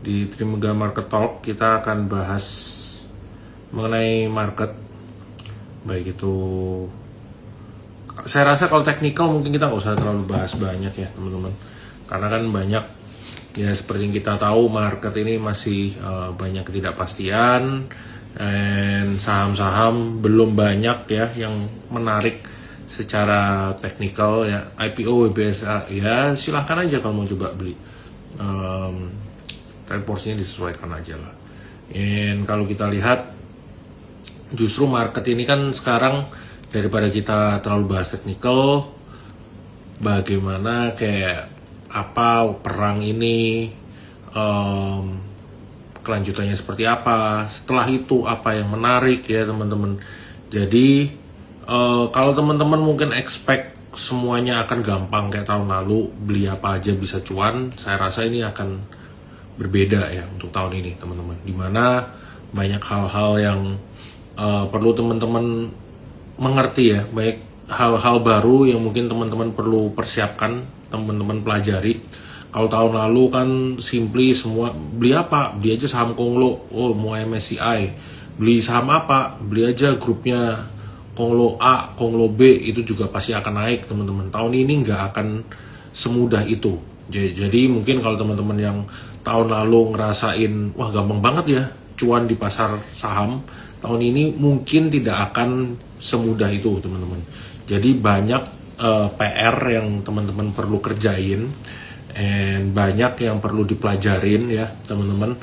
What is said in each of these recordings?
Di Trimegah Market Talk kita akan bahas mengenai market, baik itu saya rasa kalau teknikal mungkin kita nggak usah terlalu bahas banyak ya teman-teman, karena kan banyak ya seperti yang kita tahu market ini masih banyak ketidakpastian dan saham-saham belum banyak ya yang menarik secara teknikal ya. IPO WBSA ya silahkan aja kalau mau coba beli, tapi porsinya disesuaikan aja lah. Dan kalau kita lihat justru market ini kan sekarang daripada kita terlalu bahas teknikal, bagaimana kayak apa perang ini, kelanjutannya seperti apa, setelah itu apa yang menarik ya teman-teman. Jadi kalau teman-teman mungkin expect semuanya akan gampang kayak tahun lalu, beli apa aja bisa cuan, saya rasa ini akan berbeda ya untuk tahun ini teman-teman, dimana banyak hal-hal yang perlu teman-teman mengerti ya, baik hal-hal baru yang mungkin teman-teman perlu persiapkan, teman-teman pelajari. Kalau tahun lalu kan simply semua beli apa, beli aja saham Konglo, oh mau MSCI, beli saham apa, beli aja grupnya Konglo A, Konglo B, itu juga pasti akan naik teman-teman. Tahun ini nggak akan semudah itu. Jadi mungkin kalau teman-teman yang tahun lalu ngerasain wah gampang banget ya cuan di pasar saham, tahun ini mungkin tidak akan semudah itu teman-teman. Jadi banyak PR yang teman-teman perlu kerjain, and banyak yang perlu dipelajarin ya teman-teman,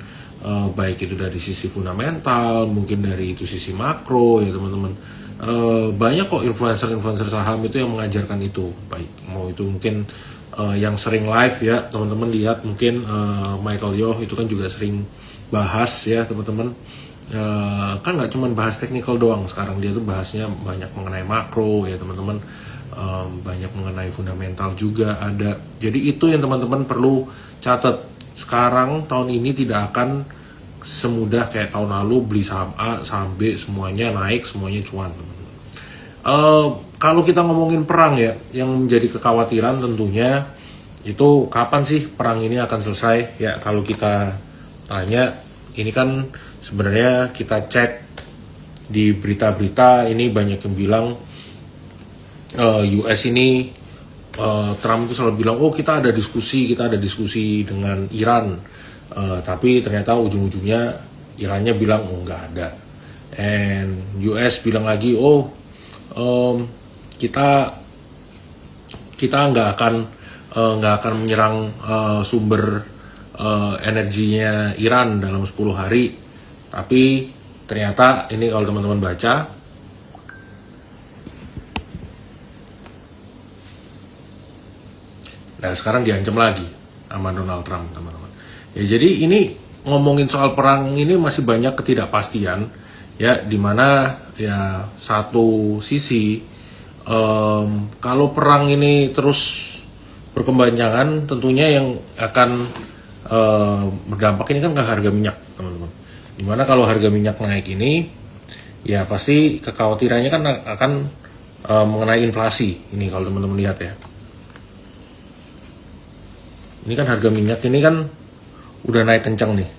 baik itu dari sisi fundamental, mungkin dari itu sisi makro ya teman-teman. Banyak kok influencer saham itu yang mengajarkan itu, baik mau itu mungkin yang sering live ya teman-teman lihat, mungkin Michael Yo itu kan juga sering bahas ya teman-teman. Kan nggak cuma bahas teknikal doang, sekarang dia tuh bahasnya banyak mengenai makro ya teman-teman, banyak mengenai fundamental juga ada. Jadi itu yang teman-teman perlu catat. Sekarang tahun ini tidak akan semudah kayak tahun lalu beli saham A, saham B semuanya naik, semuanya cuan. Kalau kita ngomongin perang ya, yang menjadi kekhawatiran tentunya itu kapan sih perang ini akan selesai ya. Kalau kita tanya, ini kan sebenarnya kita cek di berita-berita ini banyak yang bilang US ini, Trump itu selalu bilang oh kita ada diskusi dengan Iran, tapi ternyata ujung-ujungnya Irannya bilang oh nggak ada, and US bilang lagi oh kita nggak akan menyerang sumber energinya Iran dalam 10 hari. Tapi ternyata ini kalau teman-teman baca, nah sekarang diancam lagi sama Donald Trump teman-teman. Ya jadi ini ngomongin soal perang ini masih banyak ketidakpastian ya, dimana ya satu sisi kalau perang ini terus berkepanjangan tentunya yang akan berdampak ini kan ke harga minyak teman-teman. Dimana kalau harga minyak naik ini ya pasti kekhawatirannya kan akan mengenai inflasi. Ini kalau teman-teman lihat ya, ini kan harga minyak ini kan udah naik kencang nih.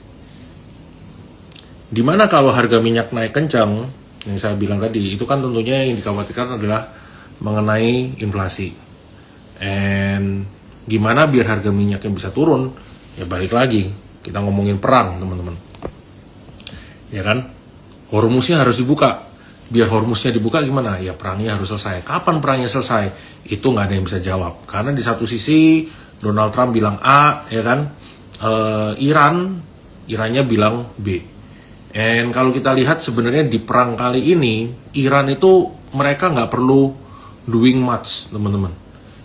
Dimana kalau harga minyak naik kencang, yang saya bilang tadi, itu kan tentunya yang dikhawatirkan adalah mengenai inflasi. And gimana biar harga minyaknya bisa turun? Ya balik lagi, kita ngomongin perang teman-teman. Ya kan, Hormuznya harus dibuka. Biar Hormuznya dibuka gimana? Ya perangnya harus selesai. Kapan perangnya selesai? Itu nggak ada yang bisa jawab. Karena di satu sisi Donald Trump bilang A, ya kan, Irannya bilang B. And kalau kita lihat sebenarnya di perang kali ini, Iran itu mereka nggak perlu doing much teman-teman.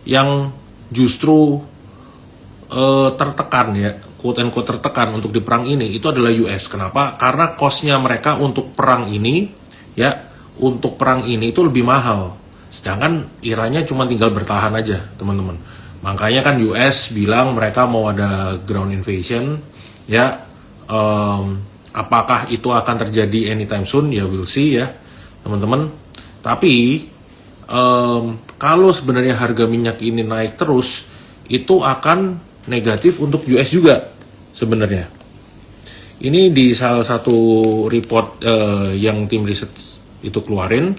Yang justru tertekan ya, quote and quote tertekan untuk di perang ini itu adalah US. Kenapa? Karena cost-nya mereka untuk perang ini ya, untuk perang ini itu lebih mahal. Sedangkan Irannya cuma tinggal bertahan aja teman-teman. Makanya kan US bilang mereka mau ada ground invasion ya. Apakah itu akan terjadi anytime soon? Ya we'll see ya teman-teman. Tapi kalau sebenarnya harga minyak ini naik terus, itu akan negatif untuk US juga sebenarnya. Ini di salah satu report yang tim riset itu keluarin.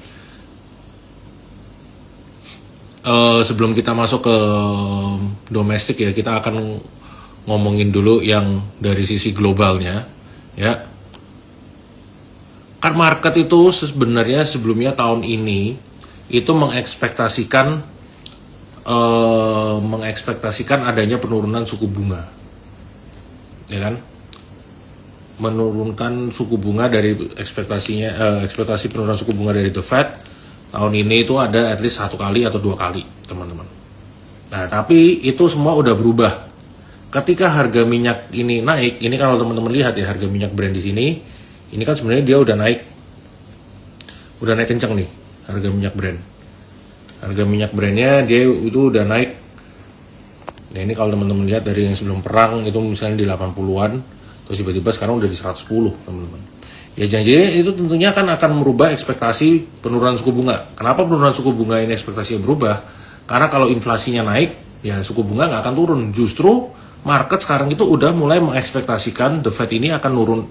Sebelum kita masuk ke domestik ya, kita akan ngomongin dulu yang dari sisi globalnya ya. Kan market itu sebenarnya sebelumnya tahun ini itu mengekspektasikan adanya penurunan suku bunga, ya kan? Menurunkan suku bunga dari ekspektasi penurunan suku bunga dari The Fed tahun ini itu ada at least 1 kali atau 2 kali, teman-teman. Nah, tapi itu semua udah berubah. Ketika harga minyak ini naik, ini kalau teman-teman lihat ya harga minyak Brent di sini, ini kan sebenarnya dia udah naik kencang nih harga minyak Brent. Harga minyak Brentnya dia itu udah naik. Nah, ini kalau teman-teman lihat dari yang sebelum perang itu misalnya di 80-an, terus tiba-tiba sekarang udah di 110, teman-teman. Ya janji itu tentunya akan merubah ekspektasi penurunan suku bunga. Kenapa penurunan suku bunga ini ekspektasinya berubah? Karena kalau inflasinya naik, ya suku bunga nggak akan turun. Justru market sekarang itu udah mulai mengekspektasikan The Fed ini akan turun.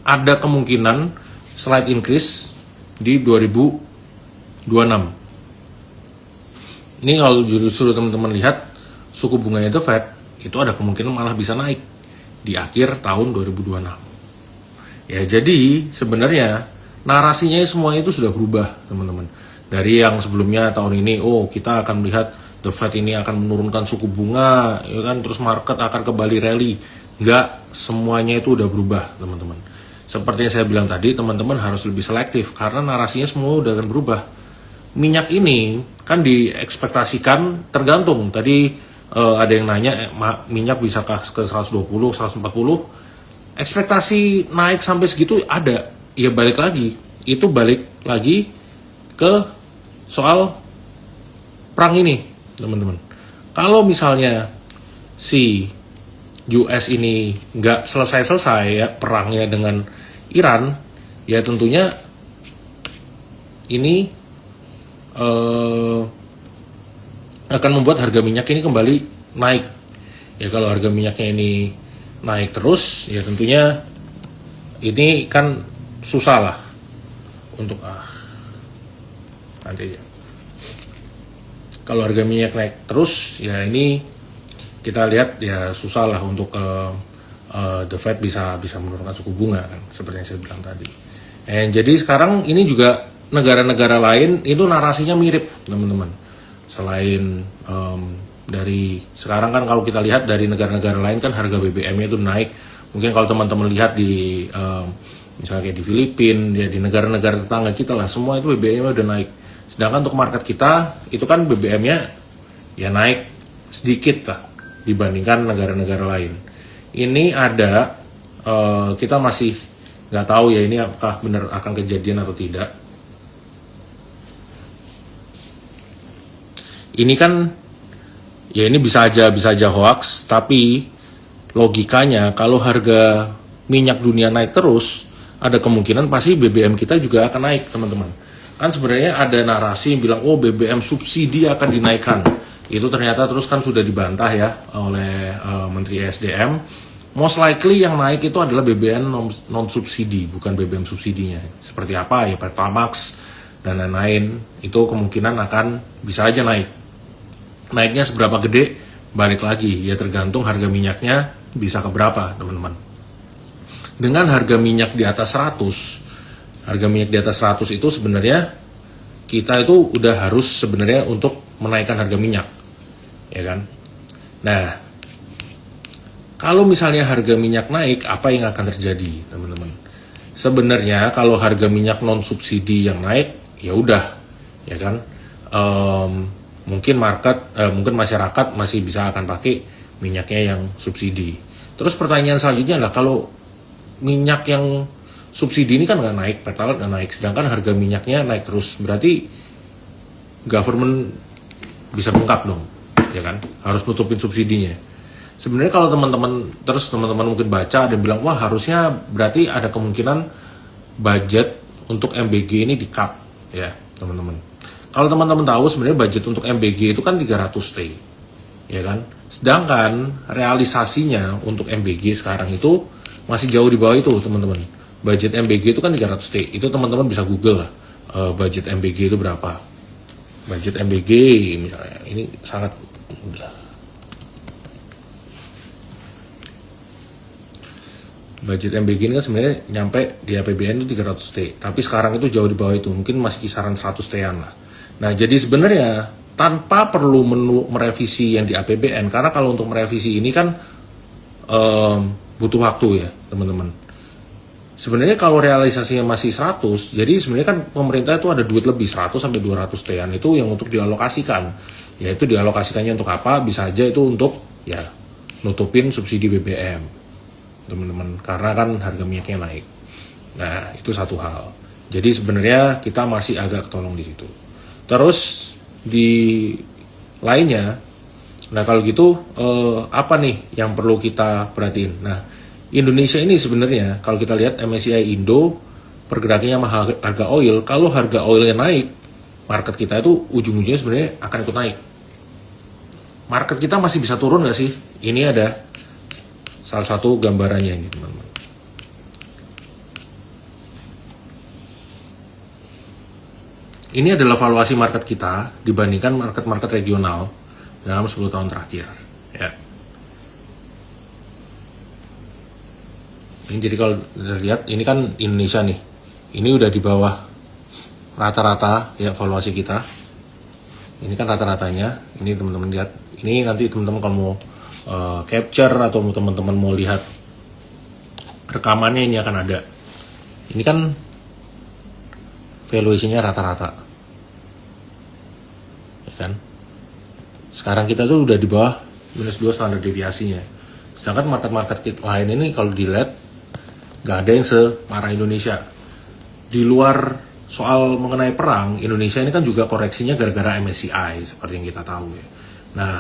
Ada kemungkinan slight increase di 2026. Ini kalau justru teman-teman lihat suku bunganya The Fed itu ada kemungkinan malah bisa naik di akhir tahun 2026. Ya jadi sebenarnya narasinya semua itu sudah berubah, teman-teman. Dari yang sebelumnya tahun ini, kita akan melihat The Fed ini akan menurunkan suku bunga, ya kan, terus market akan kembali rally. Enggak, semuanya itu udah berubah, teman-teman. Seperti yang saya bilang tadi, teman-teman harus lebih selektif karena narasinya semua udah akan berubah. Minyak ini kan diekspektasikan tergantung. Tadi ada yang nanya minyak bisa ke 120, 140. Ekspektasi naik sampai segitu ada. Ya balik lagi ke soal perang ini, teman-teman. Kalau misalnya si US ini nggak selesai-selesai ya perangnya dengan Iran, ya tentunya ini akan membuat harga minyak ini kembali naik. Ya kalau harga minyaknya ini naik terus, ya tentunya ini kan susah lah untuk nanti ya. Kalau harga minyak naik terus, ya ini kita lihat ya susah lah untuk The Fed bisa menurunkan suku bunga kan, seperti yang saya bilang tadi. Jadi sekarang ini juga negara-negara lain itu narasinya mirip, teman-teman. Selain dari sekarang kan kalau kita lihat dari negara-negara lain kan harga BBM-nya itu naik. Mungkin kalau teman-teman lihat di misalnya kayak di Filipina, ya di negara-negara tetangga kita lah, semua itu BBM-nya udah naik. Sedangkan untuk market kita itu kan BBM-nya ya naik sedikit lah dibandingkan negara-negara lain. Ini ada kita masih nggak tahu ya ini apakah benar akan kejadian atau tidak. Ini kan ya ini bisa aja hoax, tapi logikanya kalau harga minyak dunia naik terus, ada kemungkinan pasti BBM kita juga akan naik, teman-teman. Kan sebenarnya ada narasi yang bilang BBM subsidi akan dinaikkan. Itu ternyata terus kan sudah dibantah ya oleh Menteri SDM. Most likely yang naik itu adalah BBM non subsidi, bukan BBM subsidinya. Seperti apa ya Pertamax dan lain-lain, itu kemungkinan akan bisa aja naik. Naiknya seberapa gede balik lagi ya tergantung harga minyaknya bisa ke berapa, teman-teman. Dengan harga minyak di atas 100 itu sebenarnya kita itu udah harus sebenarnya untuk menaikkan harga minyak, ya kan. Nah, kalau misalnya harga minyak naik, apa yang akan terjadi, teman-teman? Sebenarnya kalau harga minyak non subsidi yang naik, ya udah, ya kan. Mungkin masyarakat masih bisa akan pakai minyaknya yang subsidi. Terus pertanyaan selanjutnya adalah kalau minyak yang subsidi ini kan nggak naik, Pertalite nggak naik, sedangkan harga minyaknya naik terus, berarti government bisa bengkak dong, ya kan? Harus nutupin subsidinya. Sebenarnya kalau teman-teman mungkin baca dan bilang wah harusnya berarti ada kemungkinan budget untuk MBG ini di-cut, ya teman-teman. Kalau teman-teman tahu sebenarnya budget untuk MBG itu kan 300T, ya kan? Sedangkan realisasinya untuk MBG sekarang itu masih jauh di bawah itu teman-teman. Budget MBG itu kan 300T, itu teman-teman bisa google lah, budget MBG itu berapa. Budget MBG misalnya, ini sangat mudah. Budget MBG ini kan sebenarnya nyampe di APBN itu 300T, tapi sekarang itu jauh di bawah itu, mungkin masih kisaran 100T-an lah. Nah, jadi sebenarnya tanpa perlu merevisi yang di APBN, karena kalau untuk merevisi ini kan butuh waktu ya teman-teman. Sebenarnya kalau realisasinya masih 100, jadi sebenarnya kan pemerintah itu ada duit lebih 100 sampai 200 T-an itu yang untuk dialokasikan. Yaitu dialokasikannya untuk apa? Bisa aja itu untuk ya nutupin subsidi BBM. Teman-teman, karena kan harga minyaknya naik. Nah, itu satu hal. Jadi sebenarnya kita masih agak ketolong di situ. Terus di lainnya, nah kalau gitu apa nih yang perlu kita perhatiin? Nah, Indonesia ini sebenarnya kalau kita lihat MSCI Indo pergerakannya sama harga oil, kalau harga oilnya naik, market kita itu ujung-ujungnya sebenarnya akan ikut naik. Market kita masih bisa turun nggak sih? Ini ada salah satu gambarannya ini teman-teman. Ini adalah valuasi market kita dibandingkan market-market regional dalam 10 tahun terakhir. Ya. Ini jadi kalau lihat ini kan Indonesia nih, ini udah di bawah rata-rata ya valuasi kita. Ini kan rata-ratanya, ini teman-teman lihat. Ini nanti teman-teman kalau mau capture atau teman-teman mau lihat rekamannya ini akan ada. Ini kan valuasinya rata-rata, ya kan? Sekarang kita tuh udah di bawah -2 standar deviasinya. Sedangkan market-market lain ini kalau dilihat nggak ada yang separah Indonesia. Di luar soal mengenai perang, Indonesia ini kan juga koreksinya gara-gara MSCI seperti yang kita tahu ya. Nah,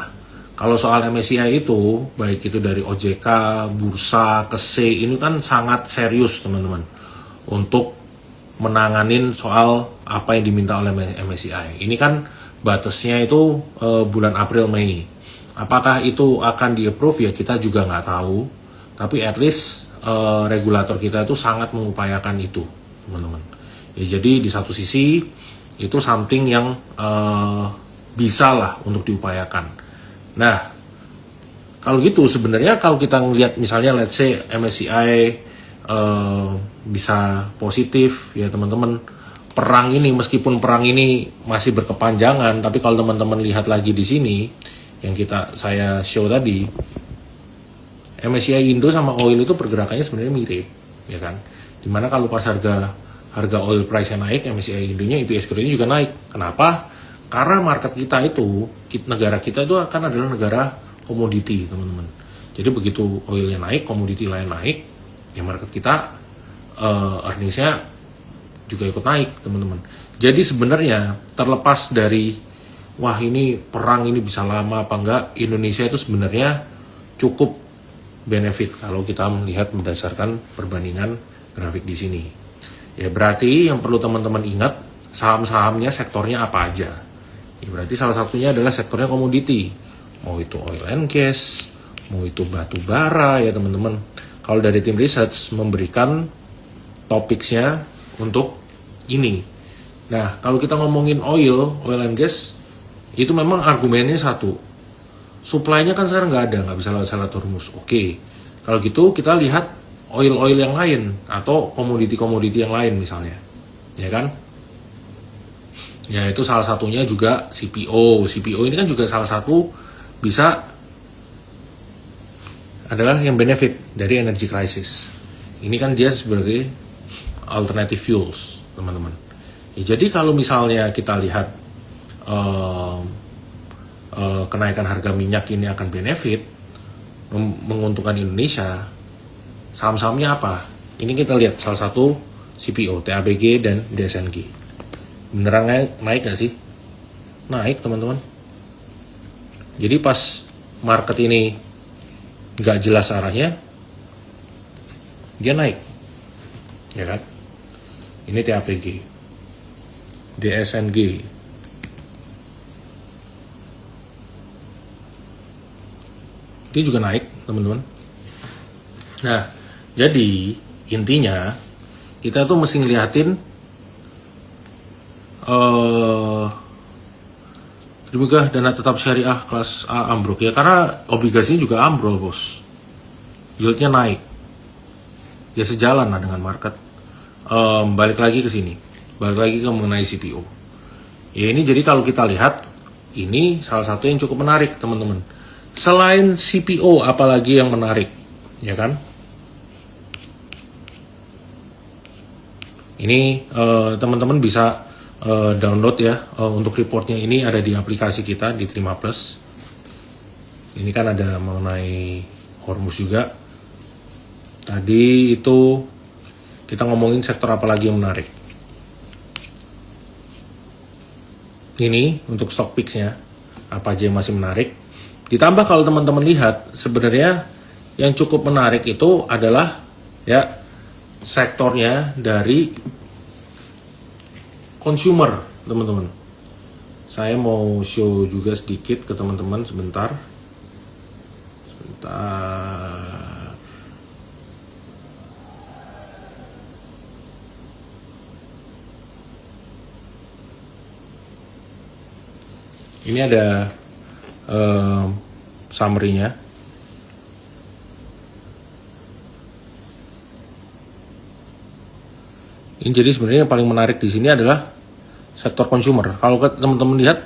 kalau soal MSCI itu, baik itu dari OJK, Bursa, KSE, ini kan sangat serius teman-teman untuk menanganin soal apa yang diminta oleh MSCI. Ini kan batasnya itu bulan April Mei. Apakah itu akan di-approve ya kita juga nggak tahu. Tapi at least regulator kita itu sangat mengupayakan itu, teman-teman. Ya, jadi di satu sisi itu something yang bisa lah untuk diupayakan. Nah, kalau gitu sebenarnya kalau kita ngelihat misalnya let's say MSCI bisa positif ya teman-teman. Perang ini meskipun perang ini masih berkepanjangan, tapi kalau teman-teman lihat lagi di sini yang saya show tadi, MSCI Indo sama oil itu pergerakannya sebenarnya mirip, ya kan? Dimana kalau pas harga oil price-nya naik, MSCI Indonya EPS growth-nya juga naik. Kenapa? Karena market kita itu, negara kita itu akan adalah negara komoditi, teman-teman. Jadi begitu oilnya naik, komoditi lain naik, ya market kita earnings-nya juga ikut naik, teman-teman. Jadi sebenarnya terlepas dari wah ini perang ini bisa lama apa enggak, Indonesia itu sebenarnya cukup benefit kalau kita melihat berdasarkan perbandingan grafik di sini. Ya berarti yang perlu teman-teman ingat saham-sahamnya sektornya apa aja. Ya berarti salah satunya adalah sektornya komoditi. Mau itu oil and gas, mau itu batu bara ya teman-teman. Kalau dari tim research memberikan topiknya untuk ini. Nah, kalau kita ngomongin oil and gas itu memang argumennya satu. Supply-nya kan sekarang nggak ada, nggak bisa lewat Strait Hormuz. Oke, kalau gitu kita lihat oil yang lain atau komoditi yang lain misalnya, ya kan? Ya itu salah satunya juga CPO. CPO ini kan juga salah satu bisa adalah yang benefit dari energy crisis. Ini kan dia sebagai alternative fuels, teman-teman. Ya, jadi kalau misalnya kita lihat kenaikan harga minyak ini akan benefit, menguntungkan Indonesia, saham-sahamnya apa? Ini kita lihat salah satu CPO, TABG dan DSNG. Beneran naik nggak sih? Naik, teman-teman. Jadi pas market ini nggak jelas arahnya, dia naik, ya kan? Ini TABG, DSNG, dia juga naik, teman-teman. Nah, Jadi intinya kita tuh mesti ngeliatin Dimegah dana tetap syariah kelas A ambruk ya, karena obligasinya juga ambrol bos, yieldnya naik ya, sejalan lah dengan market. Balik lagi ke sini, balik lagi ke mengenai CPO ya. Ini jadi kalau kita lihat, ini salah satu yang cukup menarik teman-teman. Selain CPO apalagi yang menarik ya kan? Ini teman-teman bisa download ya, untuk reportnya ini ada di aplikasi kita di Trima Plus. Ini kan ada mengenai Hormuz juga. Tadi itu kita ngomongin sektor apa lagi yang menarik. Ini untuk stock picks-nya apa aja yang masih menarik. Ditambah kalau teman-teman lihat, sebenarnya yang cukup menarik itu adalah ya sektornya dari consumer, teman-teman. Saya mau show juga sedikit ke teman-teman sebentar. Ini ada summary-nya. Ini jadi sebenarnya yang paling menarik di sini adalah sektor consumer. Kalau teman-teman lihat,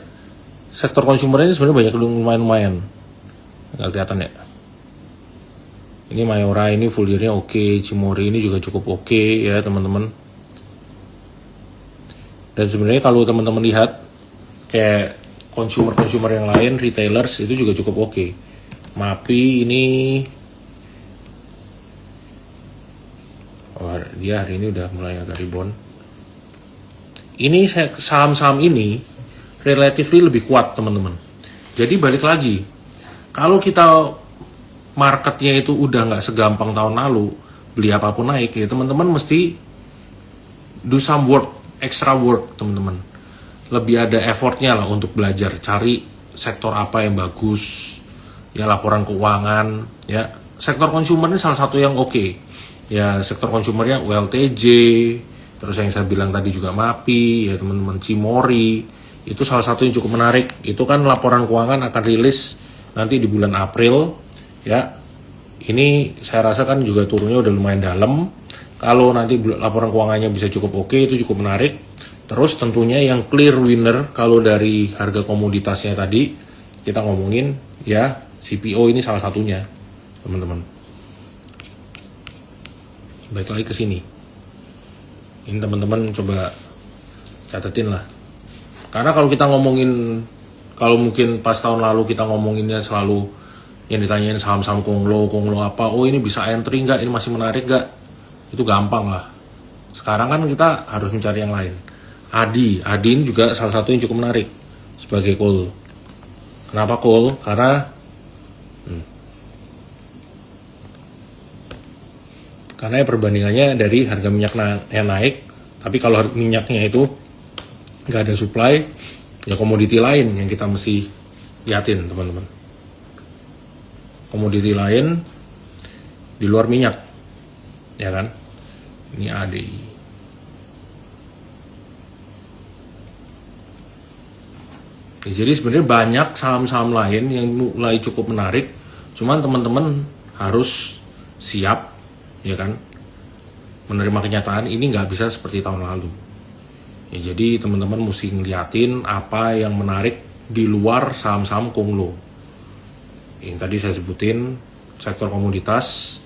sektor consumer ini sebenarnya banyak lumayan. Nggak kelihatan ya. Ini Mayora ini full year-nya oke, Cimori ini juga cukup oke ya teman-teman. Dan sebenarnya kalau teman-teman lihat kayak consumer yang lain, retailers itu juga cukup oke. MAPI ini dia hari ini udah mulai agak rebound. Ini saham-saham ini relatively lebih kuat teman-teman. Jadi balik lagi, kalau kita marketnya itu udah nggak segampang tahun lalu, beli apapun naik ya teman-teman mesti do some work, extra work teman-teman. Lebih ada effortnya lah untuk belajar, cari sektor apa yang bagus, ya laporan keuangan, ya sektor consumer ini salah satu yang oke. Ya sektor consumernya ULTJ, terus yang saya bilang tadi juga MAPI, ya teman-teman Cimori, itu salah satu yang cukup menarik. Itu kan laporan keuangan akan rilis nanti di bulan April, ya. Ini saya rasa kan juga turunnya udah lumayan dalam. Kalau nanti laporan keuangannya bisa cukup oke, itu cukup menarik. Terus tentunya yang clear winner kalau dari harga komoditasnya tadi kita ngomongin ya CPO ini salah satunya, teman-teman. Baik lagi ke sini. Ini teman-teman coba catetin lah. Karena kalau kita ngomongin, kalau mungkin pas tahun lalu kita ngomonginnya selalu yang ditanyain saham-saham konglo apa, oh ini bisa entry nggak, ini masih menarik nggak, itu gampang lah. Sekarang kan kita harus mencari yang lain. Adi ini juga salah satu yang cukup menarik sebagai call. Kenapa call? Karena ya perbandingannya dari harga minyak yang naik, tapi kalau minyaknya itu nggak ada supply, ya komoditi lain yang kita mesti liatin teman-teman. Komoditi lain di luar minyak, ya kan? Ini ADI. Ya, jadi sebenarnya banyak saham-saham lain yang mulai cukup menarik, cuman teman-teman harus siap, ya kan, menerima kenyataan ini nggak bisa seperti tahun lalu. Ya, jadi teman-teman mesti ngeliatin apa yang menarik di luar saham-saham konglo. Yang tadi saya sebutin, sektor komoditas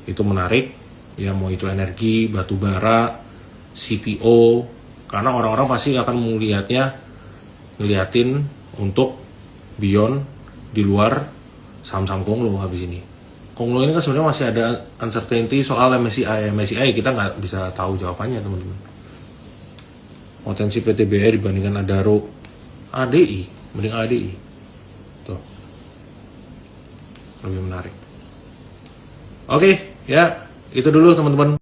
itu menarik, ya mau itu energi, batu bara, CPO, karena orang-orang pasti akan ngeliatin untuk beyond di luar saham-saham konglo habis ini. Konglo ini kan sebenarnya masih ada uncertainty soal MSCI kita nggak bisa tahu jawabannya teman-teman. Potensi PTBR dibandingkan Adaro, ADI, mending ADI, tuh lebih menarik. Oke, ya itu dulu teman-teman.